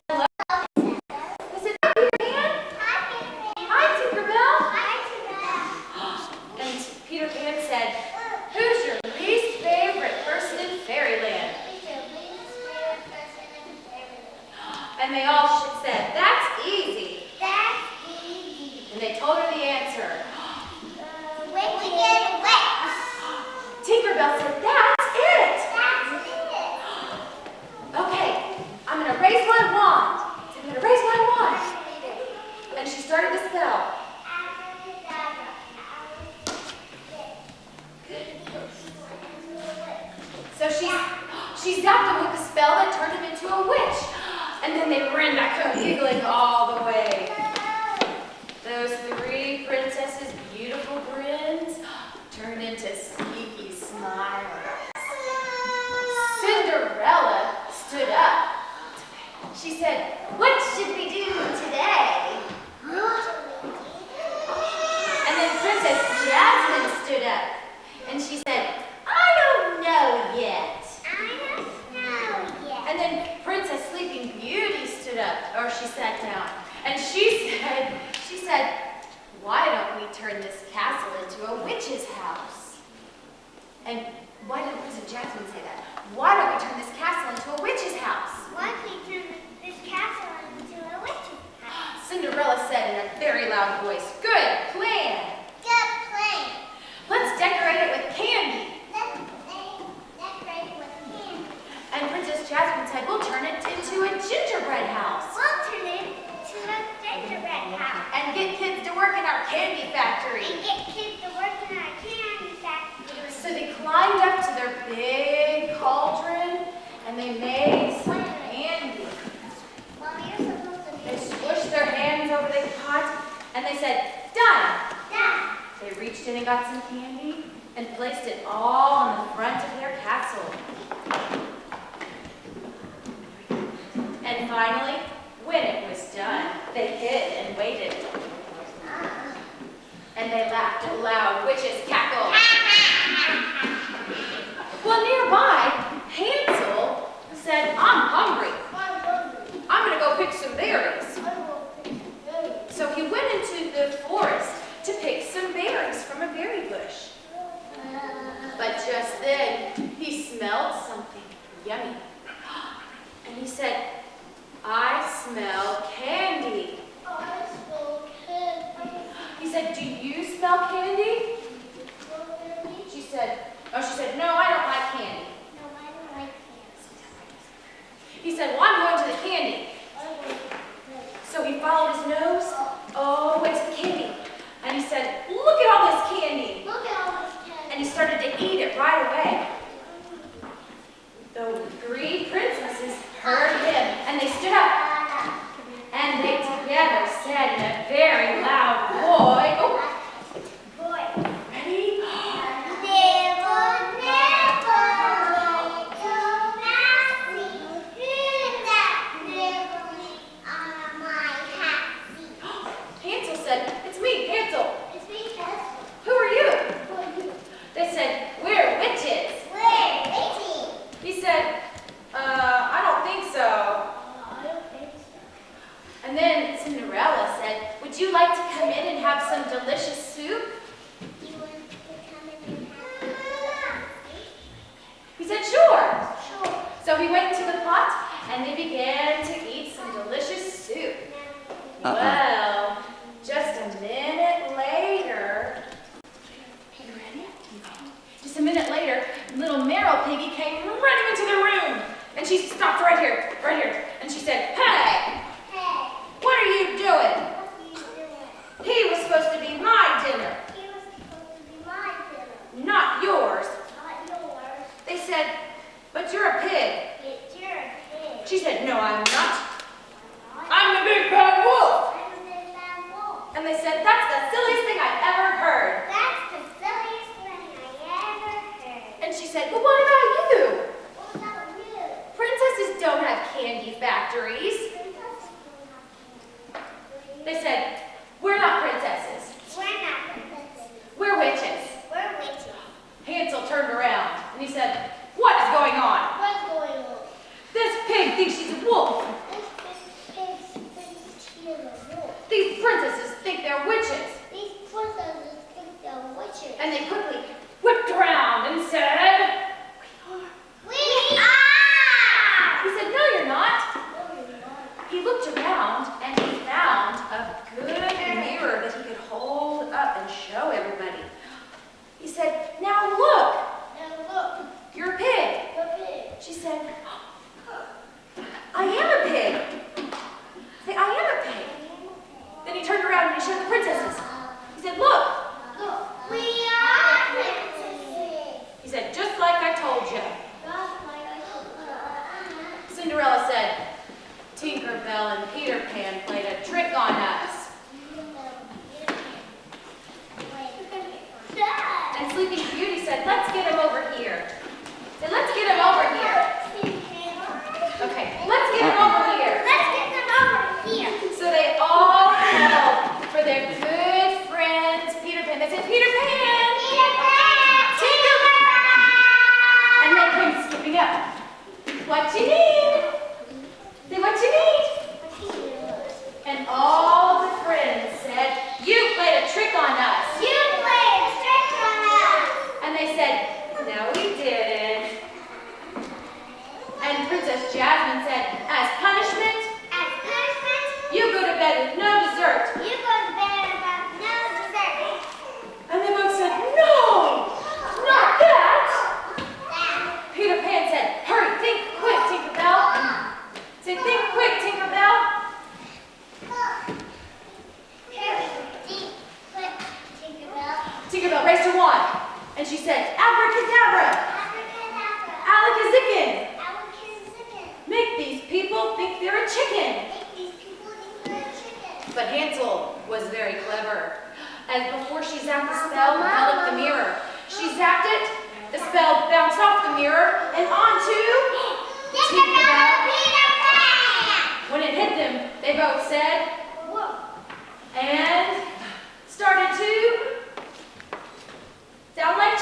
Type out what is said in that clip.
hello. They said, hi, Peter Pan. Hi, Tinkerbell. And Peter Pan said, who's your least favorite person in fairyland? And they all said, that's easy. And they told her the answer. Tinkerbell said, that's it. Okay, I'm going to raise my wand. So I'm going to raise my wand. And she started the spell. So she zapped him with the spell that turned him into a witch. And then they ran back home giggling all the way. Those three princesses' beautiful grins turned into sneaky smiles. Cinderella stood up. She said, what should we do today? And then Princess Jasmine stood up. And she said, I don't know yet. And then Princess Sleeping Beauty stood up, or she sat down. And she said, why don't we turn this castle into a witch's house? And why did Princess Jasmine say that? Why don't we turn this castle into a witch's house? Cinderella said in a very loud voice, good plan. Let's decorate it with candy. And Princess Jasmine said, we'll turn it into a gingerbread house. And get kids to work in our candy factory. So they climbed up to their big cauldron and they made some candy. They squished their hands over the pot and they said, done. They reached in and got some candy and placed it all on the front of their castle. And finally, when it was done, they hid and waited. And they laughed a loud witch's cackle. Well, nearby, Hansel said, I'm hungry. I'm going to go pick some berries. So he went into the forest to pick some berries from a berry bush. But just then, he smelled something yummy. And he said, I smell candy. He said, do you smell candy? She said, no, I don't like candy. He said, well, I'm going to the candy. So he followed his nose all the way to the candy. And he said, look at all this candy. And he started to eat it right away. The three princesses heard him, and they stood up. And they together said in a very loud voice, ready? Hansel said, it's me, Hansel. Who are you? They said, we're witches. He said, I don't think so. And then Cinderella said, would you like to come in and have some delicious soup? He said, sure. So he went into the pot and they began to eat some delicious soup. Well, just a minute later, are you ready? Just a minute later, little Meryl Piggy came running into the room. And she stopped right here. And she said, hey, what are you doing? He was supposed to be my dinner. Not yours. They said, but you're a pig. She said, no, I'm not. I'm the big bad wolf. And they said, that's the silliest thing I've ever heard. And she said, well, what about you? Princesses don't have candy factories. They said, we're not princesses. We're witches. Hansel turned around and he said, what is going on? This pig thinks she's a wolf. He said, just like I told you. Cinderella said, Tinkerbell and Peter Pan played a trick on us. And Sleeping Beauty said, let's get him over here. Said, let's get him over here. Okay, let's get him over here. Let's get them over here. So they all held for their good friends, Peter Pan. They said, Peter Pan! Peter Pan! Tinkerbell! And they came skipping up. What you need? Say what you need. And all the friends said, you played a trick on us. You played a trick on us. And they said, no, we didn't. And Princess Jasmine said, as punishment, you go to bed with no dessert. You go to bed about no dessert. And they both said, no, not that. Peter Pan said, hurry, think quick, Tinkerbell. Said, think quick, Tinkerbell. Tinkerbell raised her wand, and she said, abracadabra, alakazickin. Make these people think they're a chicken. But Hansel was very clever. And before she zapped the spell, held up the mirror. She zapped it, the spell bounced off the mirror, and onto Tinkerbell. When it hit them, they both said, whoa, and started to sound like